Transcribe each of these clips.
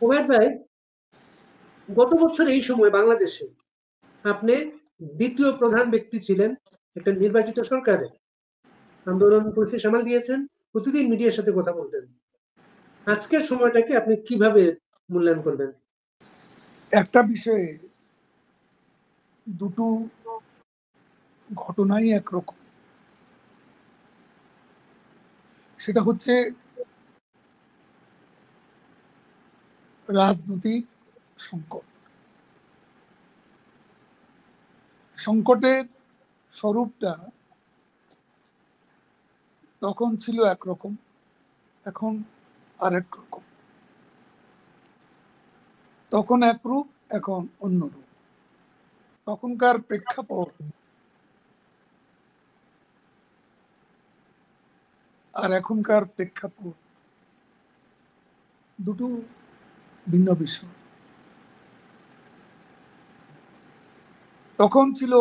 ওমের ভাই, গত বছর এই সময় বাংলাদেশে আপনি দ্বিতীয় প্রধান ব্যক্তি ছিলেন একটা নির্বাচিত সরকারে। আন্দোলন পরিস্থিতি সামাল দিয়েছেন, প্রতিদিন মিডিয়ার সাথে কথা বলতেন। আজকের সময়টাকে আপনি কিভাবে মূল্যায়ন করবেন? একটা বিষয়ে দুটো ঘটনাই একরকম। সেটা হচ্ছে রাজনৈতিক সংকট। সংকটের স্বরূপটা তখন ছিল একরকম, এখন আরেক রকম। তখন একরূপ, এখন অন্যরূপ। তখনকার প্রেক্ষাপট আর এখনকার প্রেক্ষাপট দুটো ভিন্ন বিষয়। তখন ছিল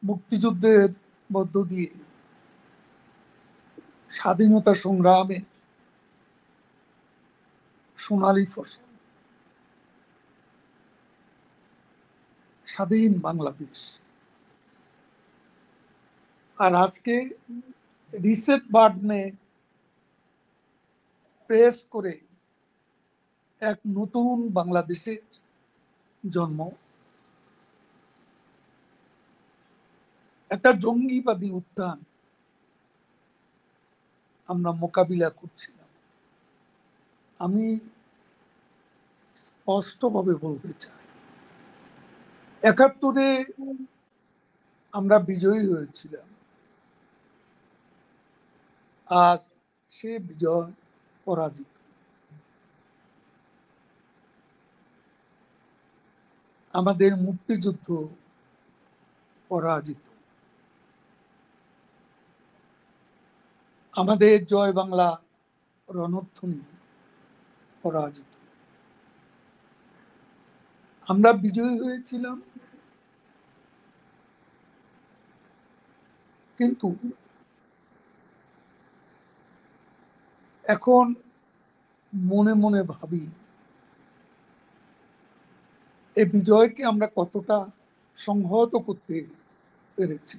মুক্তিযুদ্ধের মধ্য দিয়ে স্বাধীনতা সংগ্রামে সোনালী ফসল, স্বাধীন বাংলাদেশ। আর আজকে রিসেট বাটনে প্রেস করে এক নতুন বাংলাদেশের জন্ম, একটা জঙ্গিবাদী উত্থান আমরা মোকাবিলা করছিলাম। আমি স্পষ্টভাবে বলতে চাই, ৭১-এ আমরা বিজয়ী হয়েছিলাম, আজ সে বিজয় পরাজিত। আমাদের মুক্তিযুদ্ধ পরাজিত। আমাদের জয় বাংলা রণধ্বনি পরাজিত। আমরা বিজয়ী হয়েছিলাম, কিন্তু এখন মনে মনে ভাবি এই বিজয়কে আমরা কতটা সংহত করতে পেরেছি।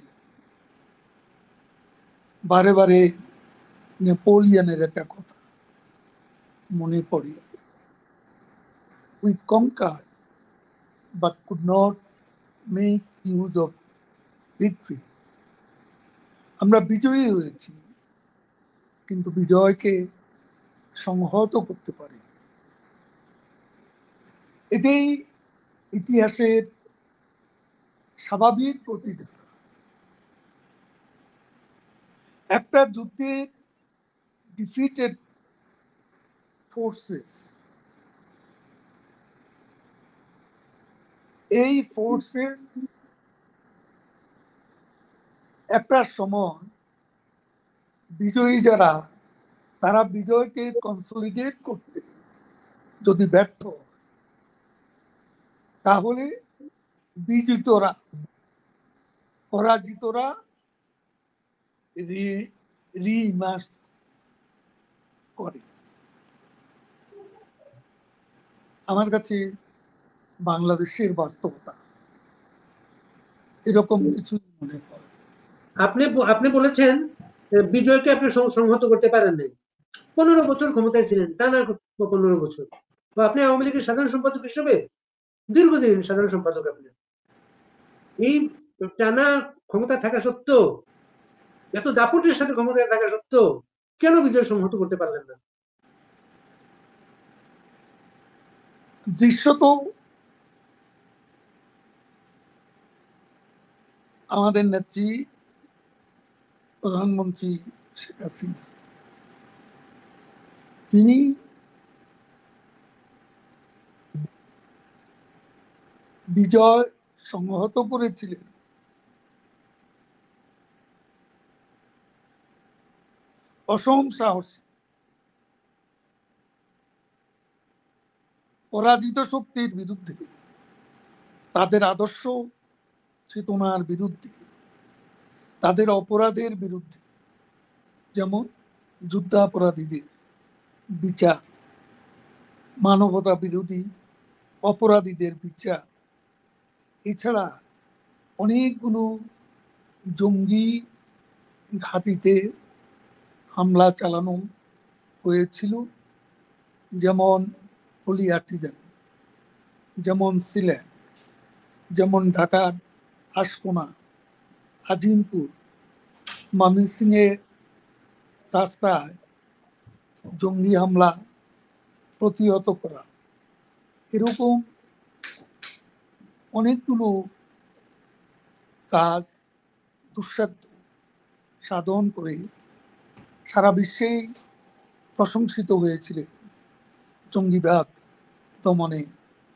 বারে বারে নেপোলিয়নের একটা কথা মনে পড়ে, we কনকার but could not make use of victory. আমরা বিজয়ী হয়েছি, কিন্তু বিজয়কে সংহত করতে পারি। এটাই ইতিহাসের স্বাভাবিক প্রতিধারা। একটা যুদ্ধের ডিফিটেড ফোর্সেস, এই ফোর্সেস একটা সময় বিজয়ী যারা, তারা বিজয়কে কনসলিডেট করতে যদি ব্যর্থ, তাহলে বিজিতরা, পরাজিতরা রিইমার্জ করে। আমার কাছে বাংলাদেশের বাস্তবতা এরকম কিছু মনে হয়। আপনি আপনি বলেছেন বিজয়কে আপনি সংহত করতে পারেন নাই। 15 বছর ক্ষমতায় ছিলেন, টানা 15 বছর। তো আপনি আওয়ামী লীগের সাধারণ সম্পাদক হিসেবে দীর্ঘদিন সাধারণ সম্পাদক আপনি, এই টানা ক্ষমতা থাকা সত্ত্বেও, এত দাপটের সাথে ক্ষমতায় থাকা সত্ত্বেও কেন বিজয় সংহত করতে পারলেন না? দৃশ্যত আমাদের নেত্রী প্রধানমন্ত্রী শেখ হাসিনা, তিনি বিজয় সংহত করেছিলেন অসম সাহসী পরাজিত শক্তির বিরুদ্ধে, তাদের আদর্শ চেতনার বিরুদ্ধে, তাদের অপরাধের বিরুদ্ধে, যেমন যুদ্ধাপরাধীদের বিচার, মানবতা বিরোধী অপরাধীদের বিচার, এছাড়া অনেকগুলো জঙ্গি ঘাঁটিতে হামলা চালানো হয়েছিল, যেমন হলিআর্টিজান, যেমন সিলেট, যেমন ঢাকার আশকোনা, আজিমপুর, ময়মনসিংহে রাস্তায় জঙ্গি হামলা প্রতিহত করা, এরকম অনেকগুলো কাজ দুঃসাধ্য সাধন করে সারা বিশ্বেই প্রশংসিত হয়েছিলেন জঙ্গিবাদ দমনে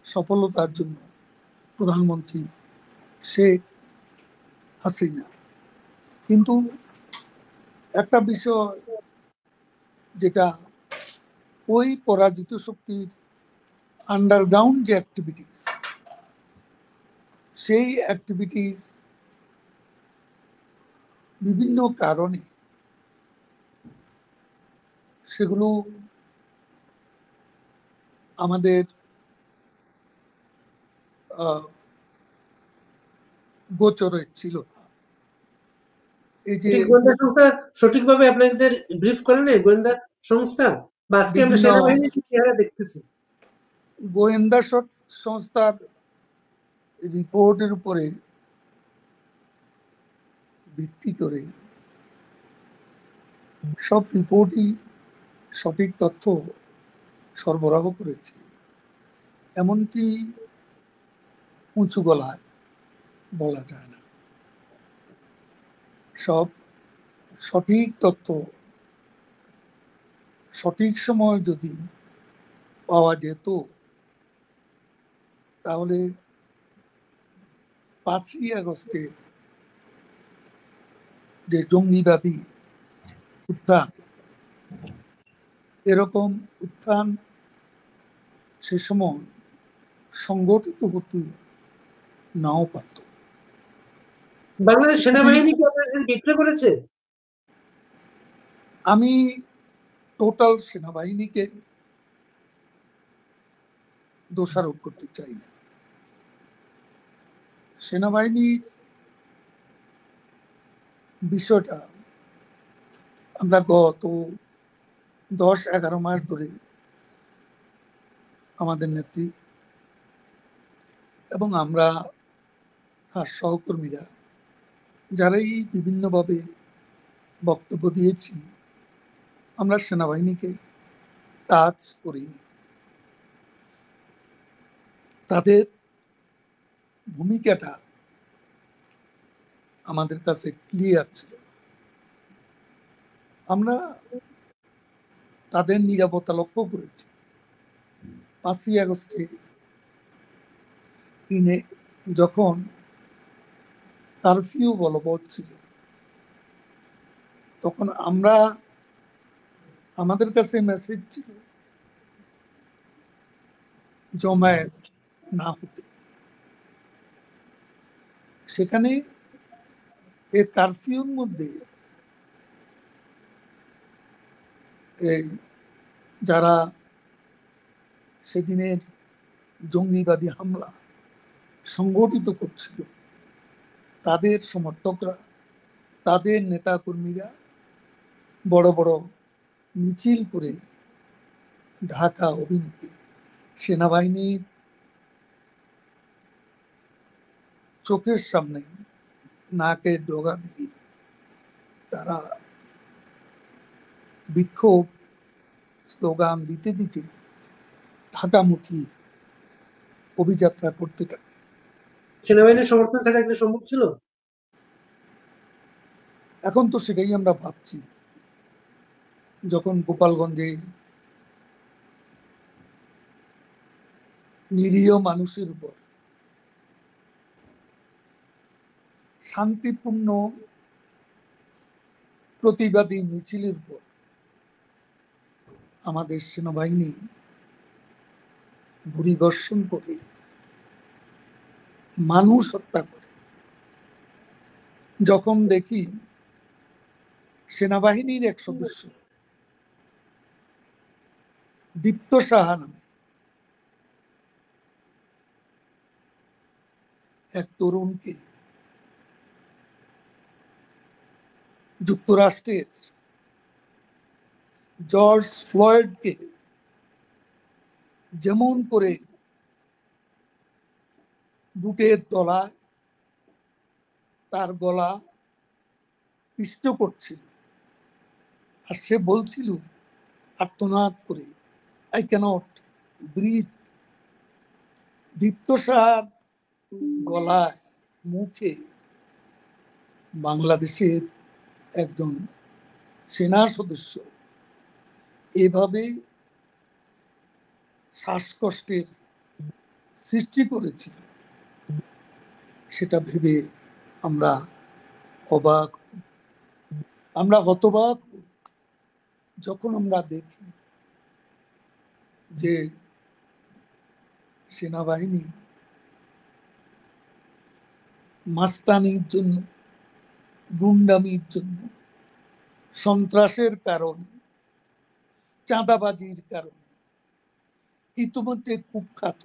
সফলতার জন্য প্রধানমন্ত্রী শেখ হাসিনা। কিন্তু একটা বিষয়, যেটা ওই পরাজিত শক্তির আন্ডারগ্রাউন্ড যে অ্যাক্টিভিটিস, সেই অ্যাক্টিভিটিস বিভিন্ন কারণে সেগুলো আমাদের গোচরে ছিল। এই যে গোয়েন্দা সংস্থা সঠিকভাবে আপনাদের ব্রিফ করে নাই, গোয়েন্দা সংস্থা, বা আজকে আমরা বিভিন্ন সেনাবাহিনীর চেহারা দেখতেছি। গোয়েন্দা সংস্থার রিপোর্টের উপরে ভিত্তি করে সব রিপোর্টই সঠিক তথ্য সরবরাহ করেছে, এমনকি উঁচু গলায় বলা যায় না। সব সঠিক তথ্য সঠিক সময় যদি পাওয়া যেত, তাহলে 5ই আগস্টের যে জঙ্গিবাদী উত্থান, এরকম উত্থান সে সময় সংগঠিত হতে নাও পারত। বাংলাদেশ সেনাবাহিনী কি আপনাদের বিক্রয় করেছে? আমি টোটাল সেনাবাহিনীকে দোষারোপ করতে চাই না। সেনাবাহিনীর বিষয়টা আমরা গত 10-11 মাস ধরে আমাদের নেত্রী এবং আমরা তার সহকর্মীরা যারাই বিভিন্নভাবে বক্তব্য দিয়েছি, আমরা সেনাবাহিনীকে টাচ করিনি। তাদের ভূমিকাটা আমাদের কাছে ক্লিয়ার ছিল। আমরা তাদের নিরাপত্তা লক্ষ্য করেছি। 5ই আগস্টে যখন কারফিউ বলবৎ ছিল, তখন আমাদের কাছে মেসেজ ছিল জমায়েত না হতে। সেখানে এই কারফিউর মধ্যে যারা সেদিনের জঙ্গিবাদী হামলা সংগঠিত করছিল, তাদের সমর্থকরা, তাদের নেতাকর্মীরা বড় বড় মিছিল করে ঢাকা অভিমুখে সেনাবাহিনীর চোখের সামনে নাকের ডগা দিয়ে তারা বিক্ষোভ স্লোগান দিতে দিতে ঢাকামুখী অভিযাত্রা করতে থাকে। সেনাবাহিনীর সমর্থন ছাড়া একটা সম্ভব ছিল? এখন তো সেটাই আমরা ভাবছি। যখন গোপালগঞ্জে নিরীহ মানুষের উপর শান্তিপূর্ণ প্রতিবাদী মিছিলের উপর আমাদের সেনাবাহিনী গুলিবর্ষণ করে মানুষ হত্যা করে, যখন দেখি সেনাবাহিনীর এক সদস্য দীপ্ত সাহা নামে এক তরুণকে যুক্তরাষ্ট্রের জর্জ ফ্লয়েডকে যেমন করে বুটের তলায় তার গলা পিষ্ট করছিল, আর সে বলছিল আর্তনাদ করে, আই ক্যানট ব্রিথ। দীপ্তসার গলায় মুখে বাংলাদেশের একজন সেনা সদস্য এভাবে শ্বাসকষ্টের সৃষ্টি করেছিল, সেটা ভেবে আমরা অবাক, আমরা হতবাক যখন আমরা দেখি যে সেনাবাহিনী মাস্তানির জন্য, গুন্ডামির জন্য, সন্ত্রাসের কারণে, চাঁদাবাজির কারণে ইতিমধ্যে কুখ্যাত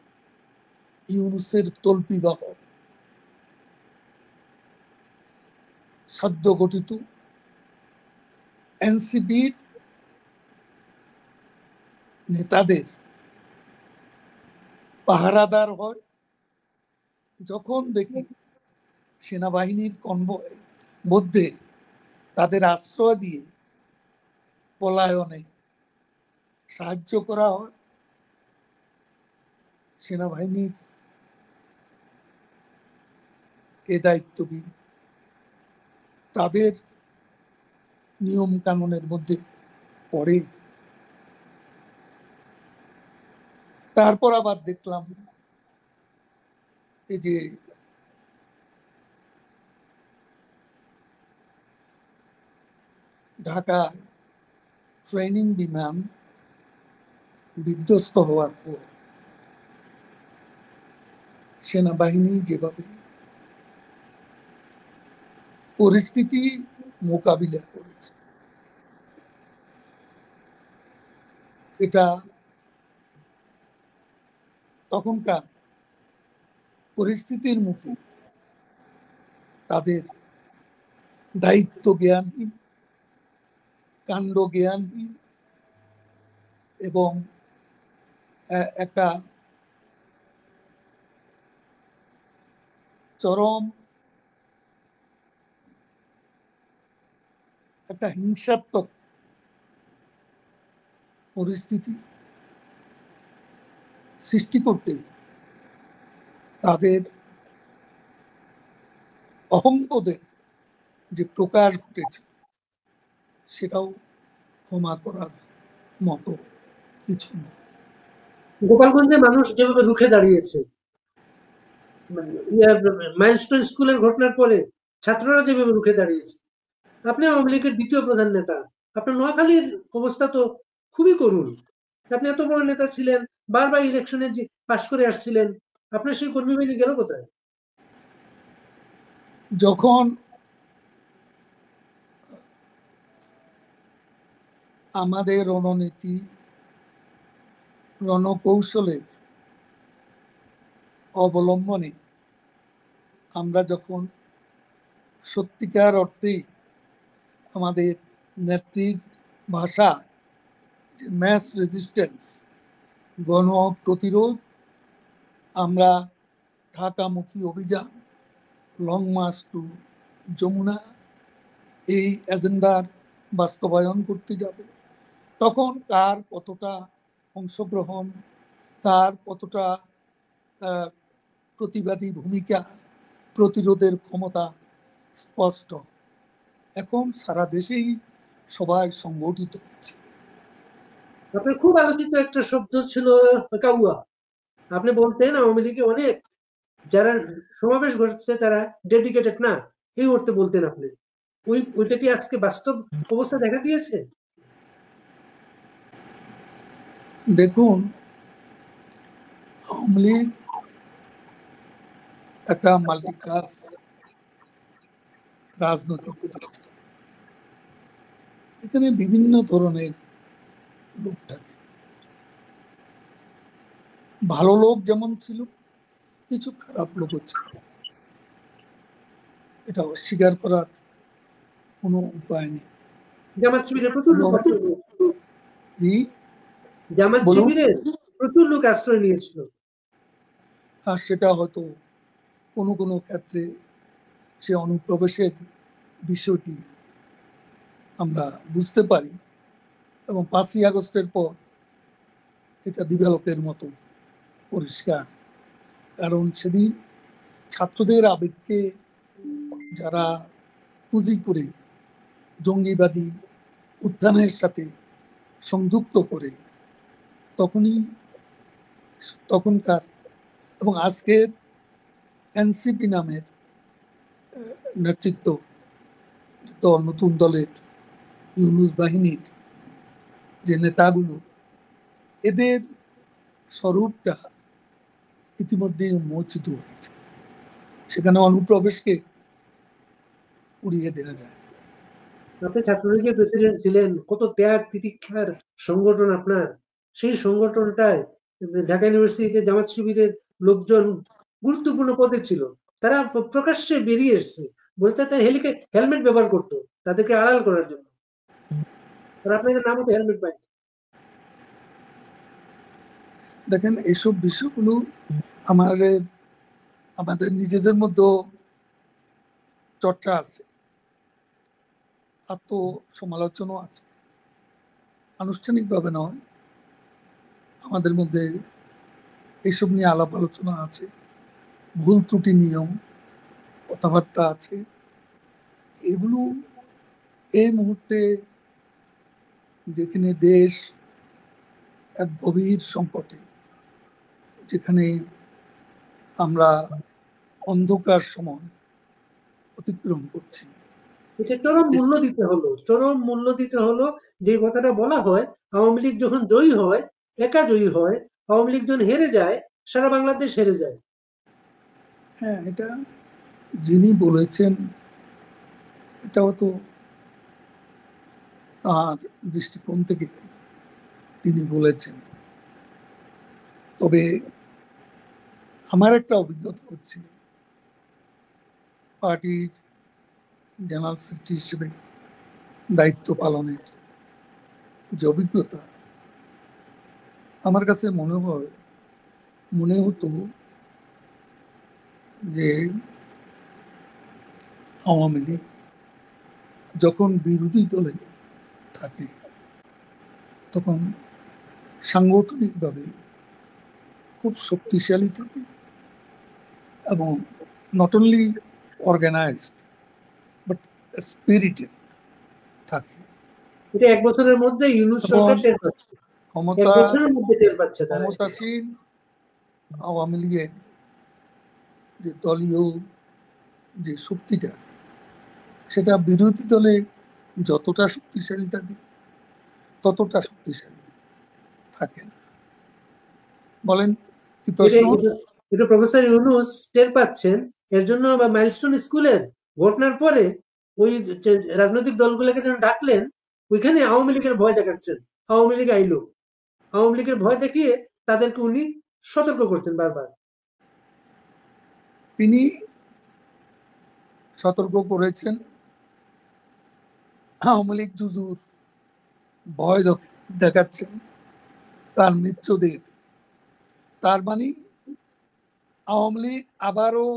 ইউনূসের তল্পিবাহক সদ্য গঠিত এনসিবির নেতাদের পাহারাদার হয়। যখন দেখি সেনাবাহিনীর কনভয় মধ্যে তাদের আশ্রয় দিয়ে পলায়নে সাহায্য করা হয়, সেনাবাহিনীর এ দায়িত্ববিদ তাদের নিয়ম কানুনের মধ্যে পড়ে। তারপর আবার দেখলাম এই যে ঢাকা ট্রেনিং বিমান বিধ্বস্ত হওয়ার পর সেনাবাহিনী যেভাবে পরিস্থিতি মোকাবিলা করেছে, এটা তখনকার পরিস্থিতির মুখে তাদের দায়িত্ব জ্ঞানহীন, কাণ্ড জ্ঞানহীন এবং একটা চরম একটা হিংসাত্মক পরিস্থিতি সৃষ্টি করতে তাদের অহংবোধের যে প্রকাশ ঘটেছে সেটাও ক্ষমা করার মতো কিছু না। গোপালগঞ্জে মানুষ যেভাবে রুখে দাঁড়িয়েছে, মাইলস্টোন স্কুলের ঘটনার পরে ছাত্ররা যেভাবে রুখে দাঁড়িয়েছে, আপনি আওয়ামী লীগের দ্বিতীয় প্রধান নেতা, আপনার নোয়াখালীর অবস্থা তো খুবই করুণ। আপনি এত বড় নেতা ছিলেন, বারবার ইলেকশনে পাশ করে আসছিলেন, আপনার সেই কর্মী বাহিনী গেল কোথায়? যখন আমাদের রণনীতি, রণকৌশলের অবলম্বনে আমরা যখন সত্যিকার অর্থে আমাদের নেত্রীর ভাষা যে ম্যাস রেজিস্ট্যান্স, গণ প্রতিরোধ, আমরা ঢাকামুখী অভিযান, লং মার্চ টু যমুনা, এই এজেন্ডার বাস্তবায়ন করতে যাবে, তখন কার কতটা অংশগ্রহণ, কার কতটা প্রতিবাদী ভূমিকা, প্রতিরোধের ক্ষমতা স্পষ্ট। এখন সারা দেশেই সবাই সংগঠিত হচ্ছে। আপনার খুব আলোচিত একটা শব্দ ছিল কাউয়া। আপনি বলতেন আওয়ামী লীগে অনেক যারা সমাবেশ ঘটছে তারা ডেডিকেটেড না, এই অর্থে বলতেন আপনি। ওইটা কি আজকে বাস্তব অবস্থা দেখা দিয়েছে? দেখুন, আওয়ামী লীগ একটা মাল্টিক্লাস রাজনৈতিক প্রতিষ্ঠান, এখানে বিভিন্ন ধরনের লোক থাকে। ভালো লোক যেমন ছিল, কিছু খারাপ লোকও ছিল। এটা অস্বীকার করার কোনো উপায় নেই। জামাত শিবিরের প্রচুর লোক আশ্রয় নিয়েছিল। এই জামাত বলুন। শিবিরের প্রচুর লোক আশ্রয় নিয়েছিল। আর সেটা হয়তো কোনো কোনো ক্ষেত্রে সে অনুপ্রবেশের বিষয়টি আমরা বুঝতে পারি, এবং 5ই আগস্টের পর এটা দিবালোকের মতো পরিষ্কার। কারণ সেদিন ছাত্রদের আবেগকে যারা পুঁজি করে জঙ্গিবাদী উত্থানের সাথে সংযুক্ত করে, তখনকার এবং আজকের এনসিপি নামের নেতৃত্ব দল, নতুন দলের ইউনূস বাহিনীর যে নেতাগুলো, এদের স্বরূপটা ইতিমধ্যে উন্মোচিত হয়েছে। সেখানে অনুপ্রবেশকে উড়িয়ে দেওয়া যায়। আপনি ছাত্রলীগের প্রেসিডেন্ট ছিলেন, কত ত্যাগ তিতিক্ষার সংগঠন আপনার। সেই সংগঠনটায় ঢাকা ইউনিভার্সিটিতে জামাত শিবিরের লোকজন গুরুত্বপূর্ণ পদে ছিল। তারা প্রকাশ্যে বেরিয়ে এসছে, বলছে তারা হেলমেট ব্যবহার করতো তাদেরকে আড়াল করার জন্য। আর আপনাদের নামও তো হেলমেট পাই। দেখেন, এইসব বিষয়গুলো আমাদের নিজেদের মধ্যে চর্চা আছে, আত্মসমালোচনাও আছে, আনুষ্ঠানিকভাবে নয়। আমাদের মধ্যে এইসব নিয়ে আলাপ আলোচনা আছে, ভুল ত্রুটি নিয়ম কথাবার্তা আছে। এগুলো এই মুহূর্তে যেখানে দেশ এক গভীর সংকটে, যেখানে আমরা অন্ধকার সময় অতিক্রম করছি, এটা চরম মূল্য দিতে হলো, চরম মূল্য দিতে হলো। যে কথাটা বলা হয়, আওয়ামী লীগ যখন জয়ী হয়, একা জয়ী হয়, আওয়ামী লীগ যখন হেরে যায়, সারা বাংলাদেশ হেরে যায়। হ্যাঁ, এটা যিনি বলেছেন এটাও তো তার দৃষ্টিকোণ থেকে তিনি বলেছেন। তবে আমার একটা অভিজ্ঞতা হচ্ছে, পার্টির জেনারেল সেক্রেটারি হিসেবে দায়িত্ব পালনের যে অভিজ্ঞতা, আমার কাছে মনে হতো যে আওয়ামী লীগ যখন বিরোধী দলে থাকে তখন সাংগঠনিকভাবে খুব শক্তিশালী থাকে, এবং not only organised but spirited থাকে। এটা 1 বছরের মধ্যে ইউনূস এবং সরকার টের পাচ্ছে। 1 বছরের মধ্যে টের পাচ্ছে তারা। ক্ষমতাসীন আওয়ামী লীগের যে দলীয় যে শক্তিটা, সেটা বিরোধী দলে যতটা শক্তিশালী থাকে ততটা শক্তিশালী থাকে না। বলেন কি এটা প্রশ্ন? এটা এটা প্রফেসর ইউনূস টের পাচ্ছেন। এর জন্য মাইলস্টোন স্কুলের ঘটনার পরে ওই রাজনৈতিক দলগুলোকে যেন ডাকলেন, ওইখানে আওয়ামী লীগের ভয় দেখাচ্ছেন। আওয়ামী লীগ আইলো, আওয়ামী লীগের ভয় দেখিয়ে তাদেরকে উনি সতর্ক করছেন বারবার। তিনি সতর্ক করেছেন, আওয়ামী লীগ জুজুর ভয় দেখাচ্ছেন তার মিত্রদের। তার মানে আওয়ামী লীগ আবারও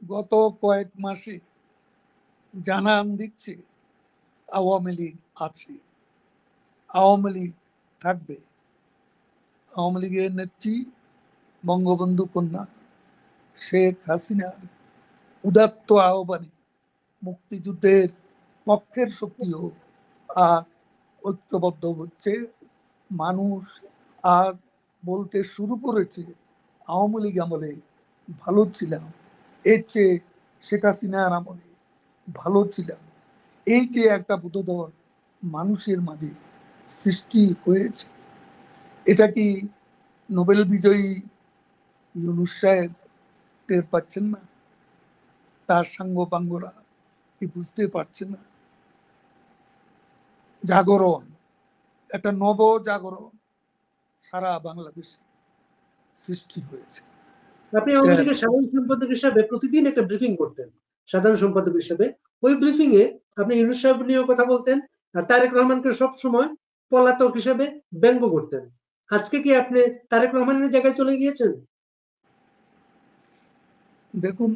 গত কয়েক মাসে জানান দিচ্ছে আওয়ামী লীগ আছে, আওয়ামী লীগ থাকবে। আওয়ামী লীগের নেত্রী বঙ্গবন্ধু কন্যা শেখ হাসিনার উদাত্ত আহ্বানে মুক্তিযুদ্ধের পক্ষের শক্তিও আজ ঐক্যবদ্ধ হচ্ছে। মানুষ আজ বলতে শুরু করেছে, আওয়ামী লীগ আমলে ভালো ছিলাম, এর চেয়ে শেখ হাসিনার আমলে ভালো ছিলাম। এই যে একটা বোধোদয় মানুষের মাঝে সৃষ্টি হয়েছে, এটা কি নোবেল বিজয়ী ইউনূস সাহেব টের পাচ্ছেন না? তার সাঙ্গপাঙ্গরা কি বুঝতে পারছে না? জাগরণ, একটা নব জাগরণ সারা বাংলাদেশে সৃষ্টি হয়েছে। আপনি আওয়ামী লীগের সাধারণ সম্পাদক হিসাবে প্রতিদিন একটা ব্রিফিং করতেন। সাধারণ সম্পাদক হিসেবে। ওই ব্রিফিং এ আপনি ইউনূস সাহেব নিয়েও কথা বলতেন, আর তারেক রহমানকে সব সময় পলাতক হিসেবে ব্যঙ্গ করতেন। আজকে কি আপনি তারেক রহমানের জায়গায় চলে গিয়েছেন? দেখুন,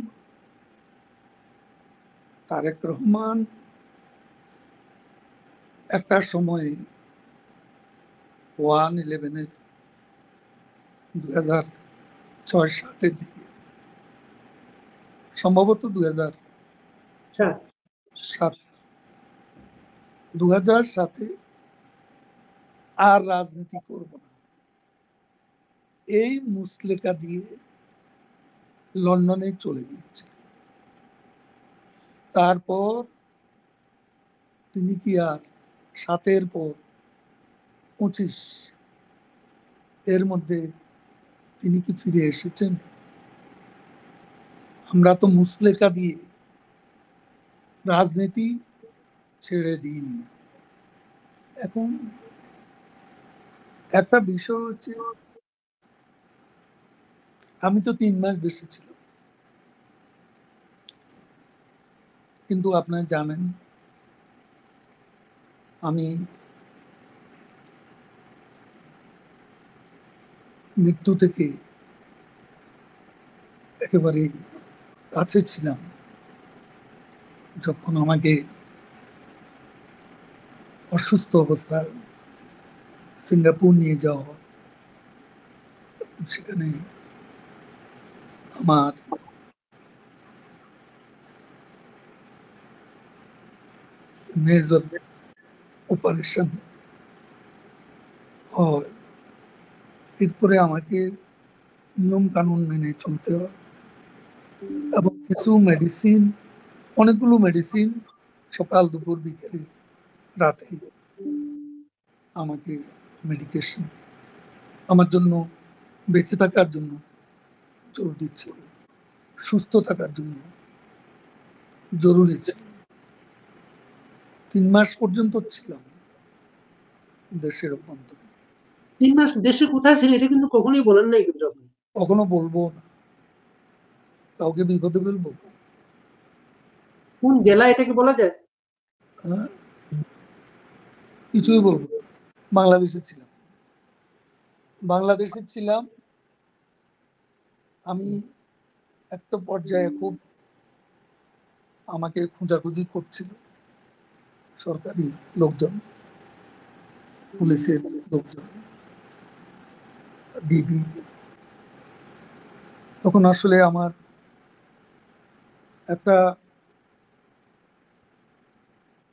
তারেক রহমান একটা সময়ে 1/11-এর 2006-07-এর দিকে, সম্ভবত 2007, সাত। 2007-এ আর রাজনীতি করব না, এই মুসলেকা দিয়ে লন্ডনে চলে গিয়েছে। তারপর তিনি কি আর 7-এর পর 25 এর মধ্যে তিনি কি ফিরে এসেছেন? আমরা তো মুসলেকা দিয়ে রাজনীতি ছেড়ে দিইনি। এখন একটা বিষয় হচ্ছে, আমি তো 3 মাস দেশে ছিলাম, কিন্তু আপনারা জানেন আমি মৃত্যু থেকে একেবারে কাছে ছিলাম। যখন আমাকে অসুস্থ অবস্থায় সিঙ্গাপুর নিয়ে যাওয়া হয়, সেখানে আমার মেজর অপারেশন হয়। এরপরে আমাকে নিয়ম কানুন মেনে চলতে হয় এবং কিছু মেডিসিন, অনেকগুলো মেডিসিন সকাল দুপুর বিকেলে রাতে আমাকে মেডিকেশন আমার জন্য, বেঁচে থাকার জন্য জোর দিচ্ছে, সুস্থ থাকার জন্য জরুরি ছিল। 3 মাস পর্যন্ত ছিলাম দেশের অভ্যন্তরে। 3 মাস দেশে কোথায় ছিলেন এটা কিন্তু কখনোই বলেন নাই কিন্তু আপনি। কখনো বলবো না, কাউকে বিপদে ফেলবো? কোন জেলা এটা কি বলা যায়? হ্যাঁ, কিছুই বলবো না। বাংলাদেশে ছিলাম, বাংলাদেশে ছিলাম। আমি একটা পর্যায়ে খুব আমাকে খোঁজাখুঁজি করছিল সরকারি লোকজন, পুলিশের লোকজন, ডিবি। তখন আসলে আমার একটা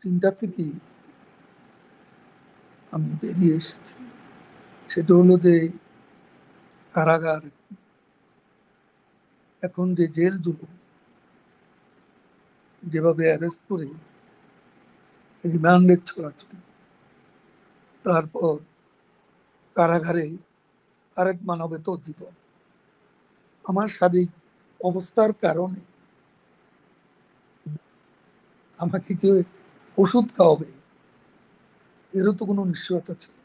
চিন্তা থেকে আমি বেরিয়ে এসেছি। সেটা হলো যে কারাগার, এখন যে জেল জুলুম, যেভাবে অ্যারেস্ট করে রিমান্ডের ছড়াছড়ি, তারপর কারাগারে আরেক মানবেত জীবন, আমার শারীরিক অবস্থার কারণে আমাকে কেউ ওষুধ খাওয়াবে, এরও তো কোনো নিশ্চয়তা ছিল।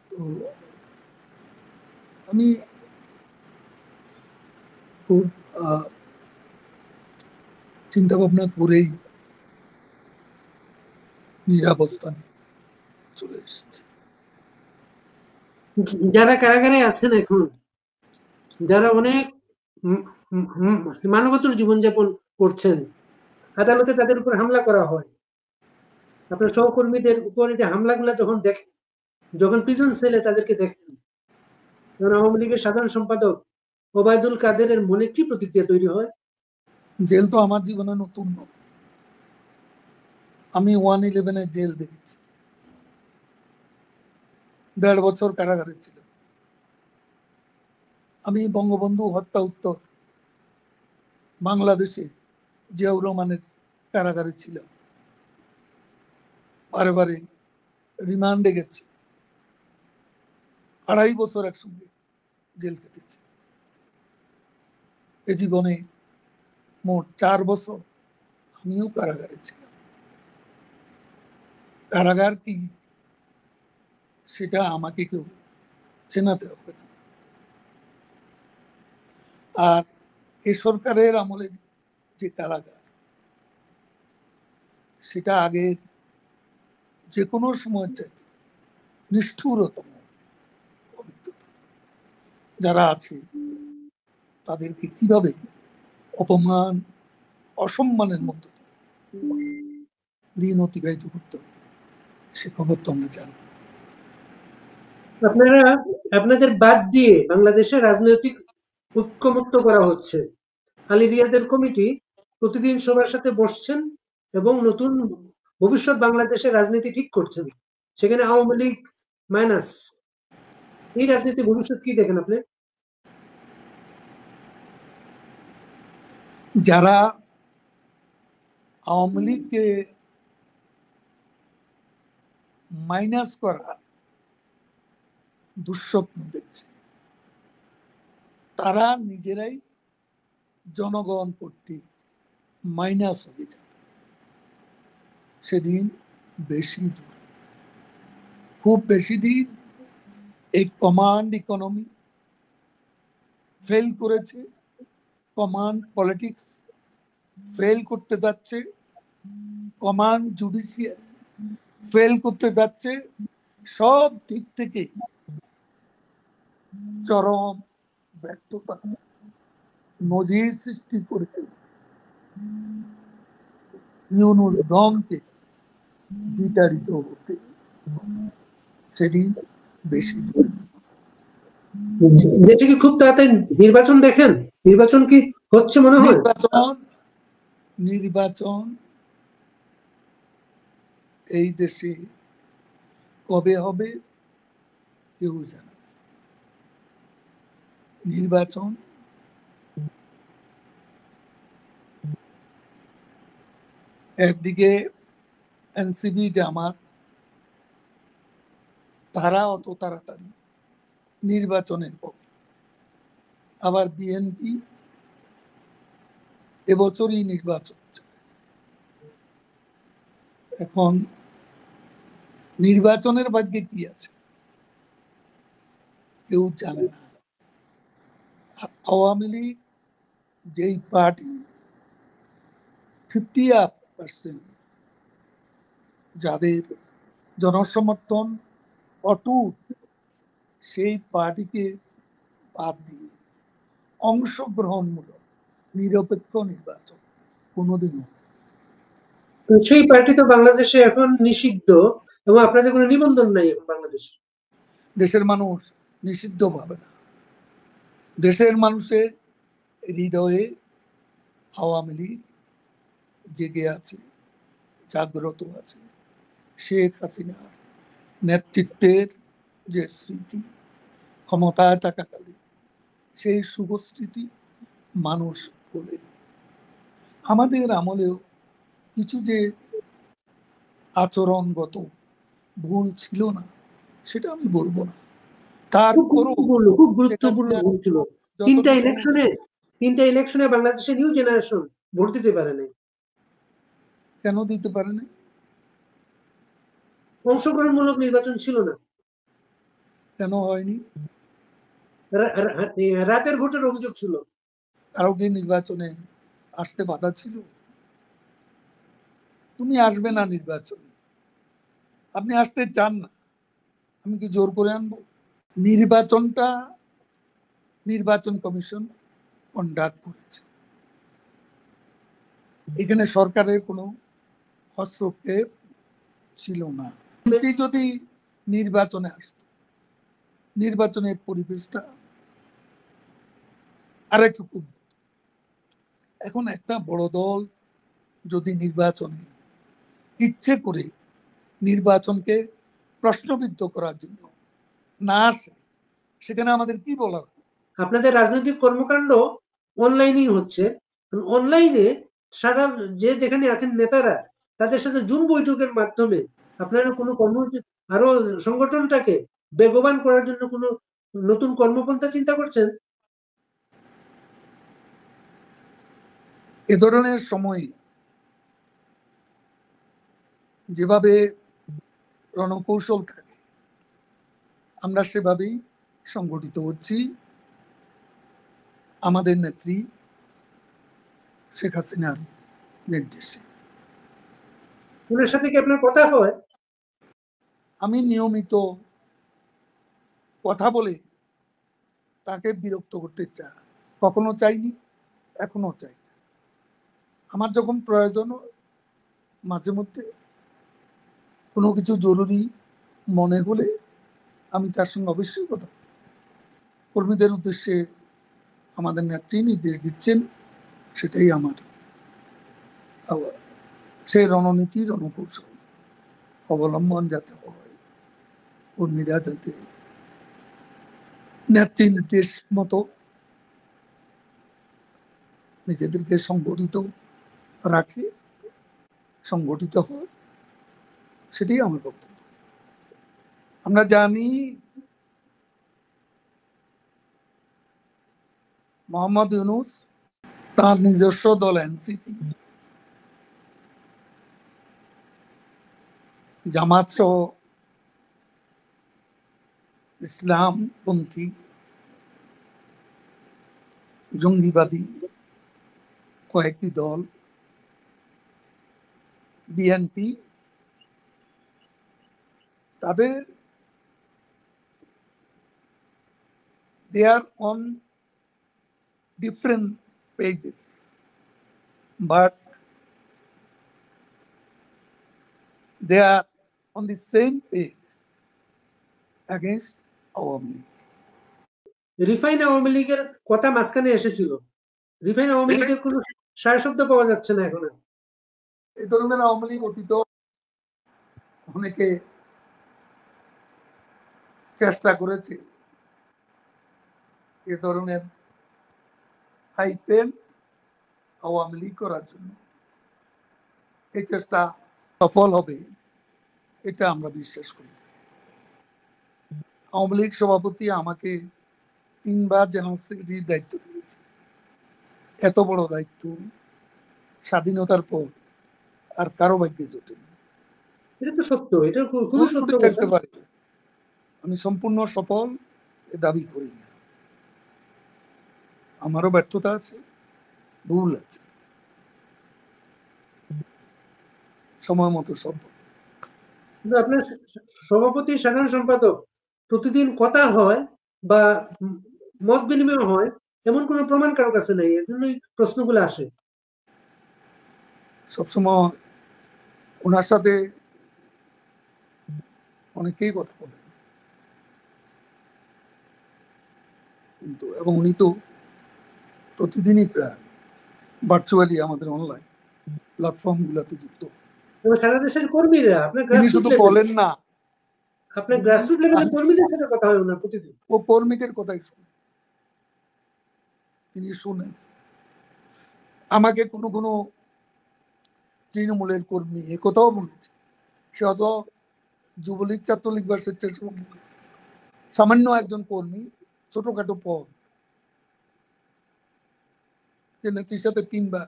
তো আমি খুব চিন্তা ভাবনা করেই নিরাবস্থানে চলে এসেছি। যারা কারাগারে আছেন এখন, যারা অনেক মানবতর জীবনযাপন করছেন, আদালতে তাদের উপর হামলা করা হয়, আপনার সহকর্মীদের উপরে যে হামলাগুলো যখন দেখেন, যখন প্রিজন সেলে তাদেরকে দেখেন, যখন আওয়ামী লীগের সাধারণ সম্পাদক ওবায়দুল কাদেরের মনে কি প্রতিক্রিয়া তৈরি হয়? জেল তো আমার জীবনে নতুন নয়, আমি 1/11-এর জেল দেখেছি, 1.5 বছর কারাগারে ছিল। আমি বঙ্গবন্ধু হত্যা উত্তর বাংলাদেশে জিয়াউর রহমানের কারাগারে ছিলাম, বারে বারে রিমান্ডে গেছি, 2.5 বছর একসঙ্গে জেল কেটেছি। এ জীবনে মোট 4 বছর আমিও কারাগারে ছিলাম। কারাগার কি সেটা আমাকে কেউ চেনাতে হবে না। আর এ সরকারের আমলে যে কারাগার, সেটা আগের যে কোনো সময় চাইতে নিষ্ঠুরতম অভিজ্ঞতা। যারা আছে তাদেরকে কিভাবে অপমান, অসম্মানের মধ্য দিয়ে দিন অতিবাহিত করতে হবে, সে খবর তো আমরা জানি। আপনারা আপনাদের বাদ দিয়ে বাংলাদেশে রাজনৈতিক ঐক্যমত্য করা হচ্ছে। আলী রিয়াজের কমিটি প্রতিদিন সবার সাথে বসছেন এবং নতুন ভবিষ্যৎ বাংলাদেশের রাজনীতি ঠিক করছেন। সেখানে আওয়ামী লীগ মাইনাস। এই রাজনীতি ভবিষ্যৎ কি দেখেন আপনি? যারা আওয়ামী লীগকে মাইনাস করা দুঃস্বপ্ন দেখছে, তারা নিজেরাই জনগণ কর্তৃক মাইনাস হয়ে যাবে। সেদিন বেশি দূর, খুব বেশি দিন এই কমান্ড ইকোনমি ফেল করেছে, কমান্ড পলিটিক্স ফেল করতে যাচ্ছে, কমান্ড জুডিশিয়ারি ফেল করতে যাচ্ছে। সব দিক থেকে চরম ব্যর্থতা নজির সৃষ্টি করে ইউনুস দমকে বিতাড়িত হতে সেদিন বেশি দূরে। দেশে কি খুব তাড়াতাড়ি নির্বাচন দেখেন? নির্বাচন কি হচ্ছে মনে হয়? নির্বাচন এই দেশে কবে হবে কেউ জানে না। নির্বাচন একদিকে এনসিপি জামাত, তারা অত তাড়াতাড়ি নির্বাচনের পক্ষে, আবার বিএনপি এবছরই নির্বাচন। এখন নির্বাচনের ভাগ্যে কি আছে কেউ জানে না। আওয়ামী লীগ যেই পার্টি 50% যাদের জনসমর্থন অটুট, সেই পার্টিকে বাদ দিয়ে অংশগ্রহণমূলক নিরপেক্ষ নির্বাচন কোনোদিনও। সেই পার্টি তো বাংলাদেশে এখন নিষিদ্ধ এবং আপনাদের কোনো নিবন্ধন নাই এখন বাংলাদেশে। দেশের মানুষ নিষিদ্ধ ভাবে না। দেশের মানুষের হৃদয়ে আওয়ামী লীগ জেগে আছে, জাগ্রত আছে। শেখ হাসিনার নেতৃত্বের যে স্মৃতি, ক্ষমতায় থাকাকালীন সেই শুভ স্মৃতি মানুষ বলে। আমাদের আমলেও কিছু যে আচরণগত ভুল ছিল না সেটা আমি বলবো না, তারপরও খুব গুরুত্বপূর্ণ ভুল ছিল। তিনটা ইলেকশনে বাংলাদেশে নিউ জেনারেশন ভোট দিতে পারে নাই। কেন দিতে পারে না? অংশগ্রহণমূলক নির্বাচন ছিল না। কেন হয়নি? রাতের ভোটের অভিযোগ ছিল। কারো কি নির্বাচনে আসতে বাধা ছিল? তুমি আসবে না নির্বাচনে, আপনি আসতে চান না, আমি কি জোর করে আনবো? নির্বাচনটা নির্বাচন কমিশন কন্ডাক্ট করেছে, এখানে সরকারের কোনো হস্তক্ষেপ ছিল না। যদি নির্বাচনে আসত, নির্বাচনের পরিবেশটা আরেকটু খুব। এখন একটা বড় দল যদি নির্বাচনে ইচ্ছে করে নির্বাচনকে প্রশ্নবিদ্ধ করার জন্য না আসে, সেখানে আমাদের কি বলার? আপনাদের রাজনৈতিক কর্মকাণ্ড অনলাইনেই হচ্ছে। অনলাইনে সারা যে যেখানে আছেন নেতারা তাদের সাথে জুম বৈঠকের মাধ্যমে আপনারা কোনো কর্মসূচি আরো সংগঠনটাকে বেগবান করার জন্য কোনো নতুন কর্মপন্থা চিন্তা করছেন? এ ধরনের সময় যেভাবে রণকৌশল থাকে আমরা সেভাবেই সংগঠিত হচ্ছি। আমাদের নেত্রী শেখ হাসিনার নির্দেশে। ওনার সাথে কি আপনার কথা হয়? আমি নিয়মিত কথা বলে তাকে বিরক্ত করতে কখনো চাইনি, এখনো চাই না। আমার যখন প্রয়োজন মাঝে মধ্যে কোনো কিছু জরুরি মনে হলে আমি তার সঙ্গে অবশ্যই কথা বলি। কর্মীদের উদ্দেশ্যে আমাদের নেত্রী নির্দেশ দিচ্ছেন, সেটাই আমার সেই রণনীতি রণকৌশল অবলম্বন যাতে হয়, কর্মীরা যাতে নেত্রী নির্দেশ মতো নিজেদেরকে সংগঠিত রাখে, সংগঠিত হয়, সেটাই আমার বক্তব্য। আমরা জানি মোহাম্মদ ইউনূস তার নিজস্ব দল এনসিপি, জামাত সহ ইসলামপন্থী জঙ্গিবাদী কয়েকটি দল, বিএনপি, তাদের they are on different pages, but they are on the same page against Awami League. Refine Awami লীগের কথা মাঝখানে এসেছিল, রিফাইন আওয়ামী লীগের কোনো সায় শব্দ পাওয়া যাচ্ছে না এখন। এই ধরনের আওয়ামী লীগ অতীত অনেকে চেষ্টা করেছে এ ধরনের হাইপেন আওয়ামী লীগ করার জন্য। এই চেষ্টা সফল হবে এটা আমরা বিশ্বাস করি। আওয়ামী লীগ সভাপতি আমাকে 3 বার জেনারেল সেক্রেটারির দায়িত্ব দিয়েছে। এত বড় দায়িত্ব স্বাধীনতার পর আর কারো ভাগ্যে জোটেনি। এটা তো সত্য, এটা খুবই সত্য থাকতে পারে। আমি সম্পূর্ণ সফল এ দাবি করি না, আমারও ব্যর্থতা আছে, ভুল আছে, সময় মতো সব। কিন্তু আপনার সভাপতি সাধারণ সম্পাদক প্রতিদিন কথা হয় বা মত বিনিময় হয় এমন কোনো প্রমাণ কারো কাছে নেই, এর জন্যই প্রশ্নগুলো আসে। সবসময় ওনার সাথে অনেকেই কথা বলেন, কিন্তু এবং উনি তো প্রতিদিনই প্রায় ভার্চুয়ালি আমাদের অনলাইন প্ল্যাটফর্ম গুলাতে যুক্ত। সারা দেশের কর্মীরা আপনার তিনি শুধু বলেন না, আপনার গ্রাসরুট লেভেলের কর্মীদের সাথে কথা হয় ওনার প্রতিদিন। ও কর্মীদের কথাই শুনে, তিনি শুনেন। আমাকে কোনো কোনো তৃণমূলের কর্মী এ কথাও বলেছে, সে অত যুবলীগ, ছাত্রলীগ বা স্বেচ্ছাসেবক সামান্য একজন কর্মী, ছোটখাটো পদ, যে নেত্রীর সাথে 3 বার,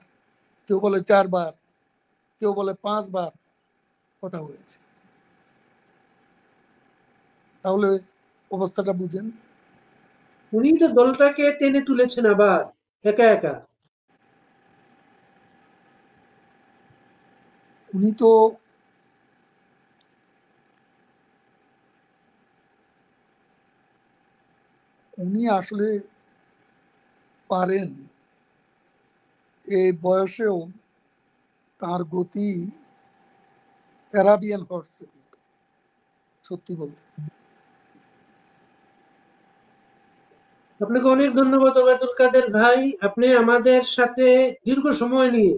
কেউ বলে 4 বার, কেউ বলে 5 বার কথা হয়েছে। তাহলে অবস্থাটা বুঝেন। উনি তো দলটাকে টেনে তুলেছেন আবার একা একা। উনি তো উনি আসলে পারেন, এই বয়সেও তার গতি অ্যারাবিয়ান হর্স, সত্যি বলতে। আপনাকে অনেক ধন্যবাদ ওবায়দুল কাদের ভাই, আপনি আমাদের সাথে দীর্ঘ সময় নিয়ে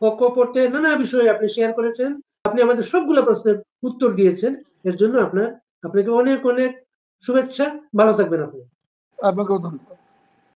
অকপটে নানা বিষয়ে আপনি শেয়ার করেছেন, আপনি আমাদের সবগুলো প্রশ্নের উত্তর দিয়েছেন, এর জন্য আপনাকে অনেক অনেক শুভেচ্ছা। ভালো থাকবেন আপনি। আপনাকেও ধন্যবাদ।